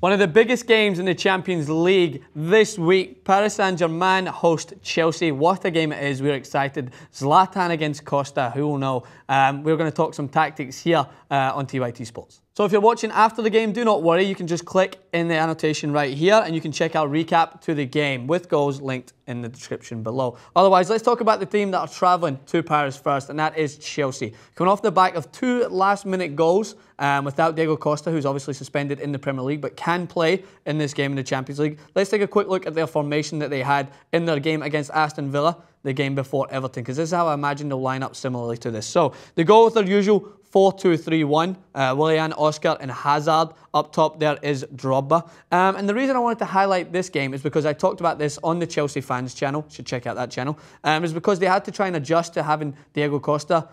One of the biggest games in the Champions League this week. Paris Saint-Germain host Chelsea. What a game it is. We're excited. Zlatan against Costa. Who will know? We're going to talk some tactics here on TYT Sports. So if you're watching after the game, do not worry. You can just click in the annotation right here and you can check out recap to the game with goals linked in the description below. Otherwise, let's talk about the team that are travelling to Paris first, and that is Chelsea. Coming off the back of two last-minute goals without Diego Costa, who's obviously suspended in the Premier League but can play in this game in the Champions League. Let's take a quick look at their formation that they had in their game against Aston Villa, the game before Everton, because this is how I imagine they'll line up similarly to this. So they go with their usual 4-2-3-1, Willian, Oscar and Hazard. Up top there is Drogba. And the reason I wanted to highlight this game is because I talked about this on the Chelsea fans channel, should check out that channel, is because they had to try and adjust to having Diego Costa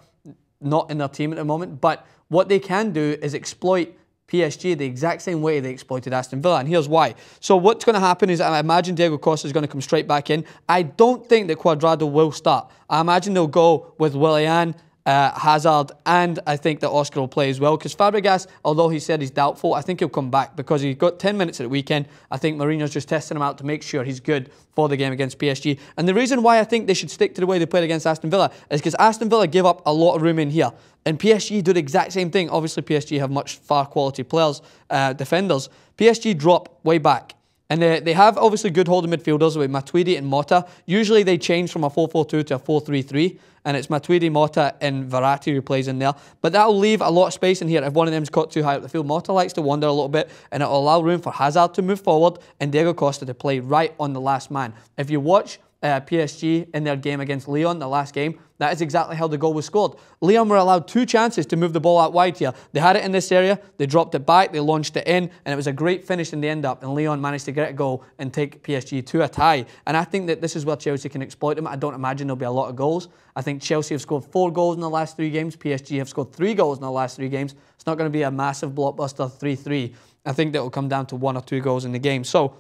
not in their team at the moment. But what they can do is exploit PSG the exact same way they exploited Aston Villa, and here's why. So what's going to happen is I imagine Diego Costa is going to come straight back in. I don't think that Cuadrado will start. I imagine they'll go with Willian, Hazard, and I think that Oscar will play as well, because Fabregas, although he said he's doubtful, I think he'll come back because he got 10 minutes at the weekend. I think Mourinho's just testing him out to make sure he's good for the game against PSG. And the reason why I think they should stick to the way they played against Aston Villa is because Aston Villa give up a lot of room in here, and PSG do the exact same thing. Obviously, PSG have much far quality players, defenders. PSG drop way back. And they have obviously good holding midfielders with Matuidi and Mota. Usually they change from a 4-4-2 to a 4-3-3. And it's Matuidi, Mota and Verratti who plays in there. But that'll leave a lot of space in here if one of them's caught too high up the field. Mota likes to wander a little bit, and it'll allow room for Hazard to move forward and Diego Costa to play right on the last man. If you watch PSG in their game against Lyon, the last game, that is exactly how the goal was scored. Lyon were allowed two chances to move the ball out wide here. They had it in this area, they dropped it back, they launched it in, and it was a great finish in the end up, and Lyon managed to get a goal and take PSG to a tie. And I think that this is where Chelsea can exploit them. I don't imagine there'll be a lot of goals. I think Chelsea have scored 4 goals in the last 3 games. PSG have scored 3 goals in the last 3 games. It's not going to be a massive blockbuster 3-3. I think that will come down to 1 or 2 goals in the game. So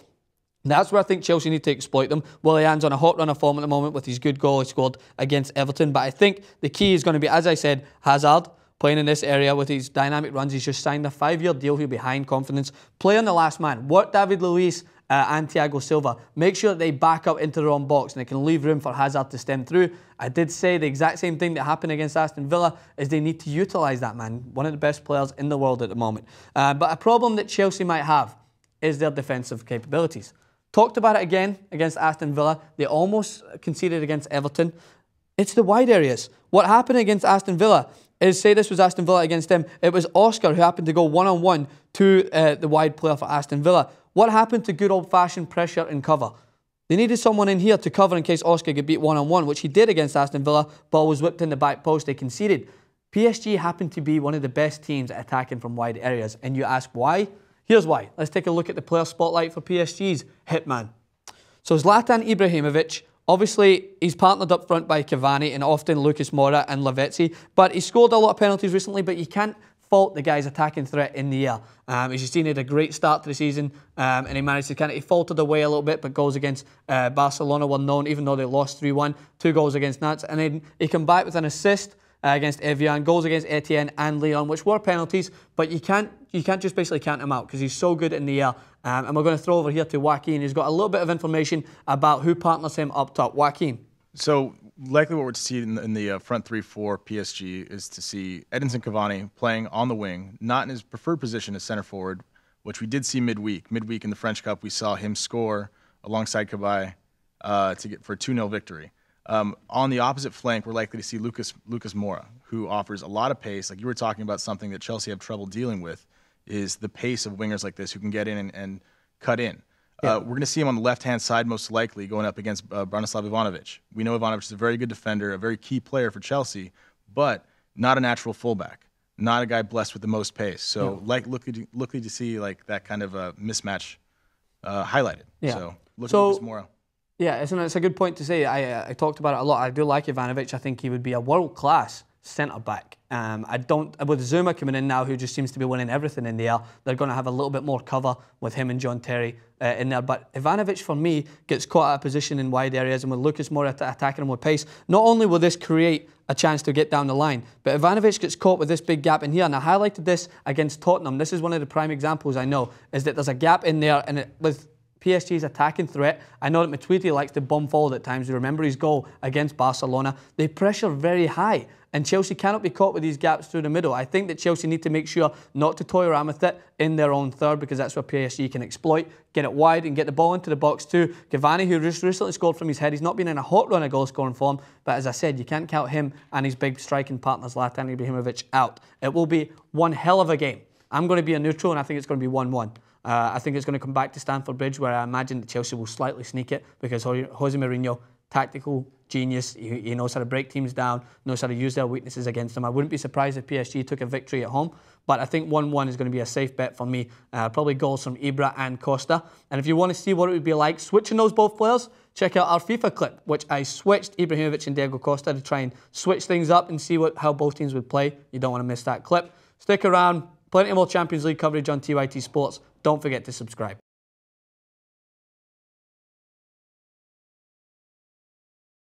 that's where I think Chelsea need to exploit them. Willian's on a hot run of form at the moment with his good goal he scored against Everton. But I think the key is going to be, as I said, Hazard playing in this area with his dynamic runs. He's just signed a 5-year deal. He'll be high in confidence. Play on the last man. Work David Luiz and Thiago Silva. Make sure that they back up into their own box and they can leave room for Hazard to stem through. I did say the exact same thing that happened against Aston Villa is they need to utilise that man. One of the best players in the world at the moment. But a problem that Chelsea might have is their defensive capabilities. Talked about it again against Aston Villa. They almost conceded against Everton. It's the wide areas. What happened against Aston Villa is, say this was Aston Villa against them, it was Oscar who happened to go one-on-one to the wide player for Aston Villa. What happened to good old-fashioned pressure and cover? They needed someone in here to cover in case Oscar get beat one-on-one, which he did against Aston Villa. Ball was whipped in the back post. They conceded. PSG happened to be one of the best teams at attacking from wide areas. And you ask why? Here's why. Let's take a look at the player spotlight for PSG's hitman. So Zlatan Ibrahimovic, obviously he's partnered up front by Cavani and often Lucas Moura and Lavezzi, but he scored a lot of penalties recently, but you can't fault the guy's attacking threat in the air. As you've seen, he had a great start to the season and he managed to he faltered away a little bit, but goals against Barcelona were known, even though they lost 3-1, 2 goals against Nantes, and then he came back with an assist against Evian, goals against Etienne and Lyon, which were penalties, but you can't just basically count him out because he's so good in the air. And we're going to throw over here to Joaquin, who's got a little bit of information about who partners him up top. Joaquin. So likely what we're to see in the front 3 for PSG is to see Edinson Cavani playing on the wing, not in his preferred position as center forward, which we did see midweek. Midweek in the French Cup, we saw him score alongside Cabaye for a 2-0 victory. On the opposite flank, we're likely to see Lucas Moura, who offers a lot of pace. Like you were talking about, something that Chelsea have trouble dealing with is the pace of wingers like this who can get in and cut in. Yeah. We're going to see him on the left-hand side most likely going up against Branislav Ivanovic. We know Ivanovic is a very good defender, a very key player for Chelsea, but not a natural fullback, not a guy blessed with the most pace. So looking to see like that kind of a mismatch highlighted. Yeah. So look at Lucas Moura. Yeah, it's a good point to say. I talked about it a lot. I do like Ivanovic. I think he would be a world-class centre-back. With Zuma coming in now, who just seems to be winning everything in the air, they're going to have a little bit more cover with him and John Terry in there. But Ivanovic, for me, gets caught out of position in wide areas, and with Lucas Moura attacking him with pace, not only will this create a chance to get down the line. But Ivanovic gets caught with this big gap in here, and I highlighted this against Tottenham. This is one of the prime examples I know, is that there's a gap in there, and with PSG's attacking threat, I know that Matuidi likes to bomb forward at times. You remember his goal against Barcelona. They pressure very high, and Chelsea cannot be caught with these gaps through the middle. I think that Chelsea need to make sure not to toy around with it in their own third, because that's where PSG can exploit, get it wide and get the ball into the box too. Cavani, who just recently scored from his head, he's not been in a hot run of goal scoring form, but as I said, you can't count him and his big striking partner Zlatan Ibrahimovic out. It will be one hell of a game. I'm going to be a neutral, and I think it's going to be 1-1. I think it's going to come back to Stamford Bridge, where I imagine that Chelsea will slightly sneak it, because Jose Mourinho, tactical genius, he knows how to break teams down, knows how to use their weaknesses against them. I wouldn't be surprised if PSG took a victory at home, but I think 1-1 is going to be a safe bet for me. Probably goals from Ibra and Costa. And if you want to see what it would be like switching those both players, check out our FIFA clip, which I switched Ibrahimovic and Diego Costa to try and switch things up and see how both teams would play. You don't want to miss that clip. Stick around. Plenty more Champions League coverage on TYT Sports. Don't forget to subscribe.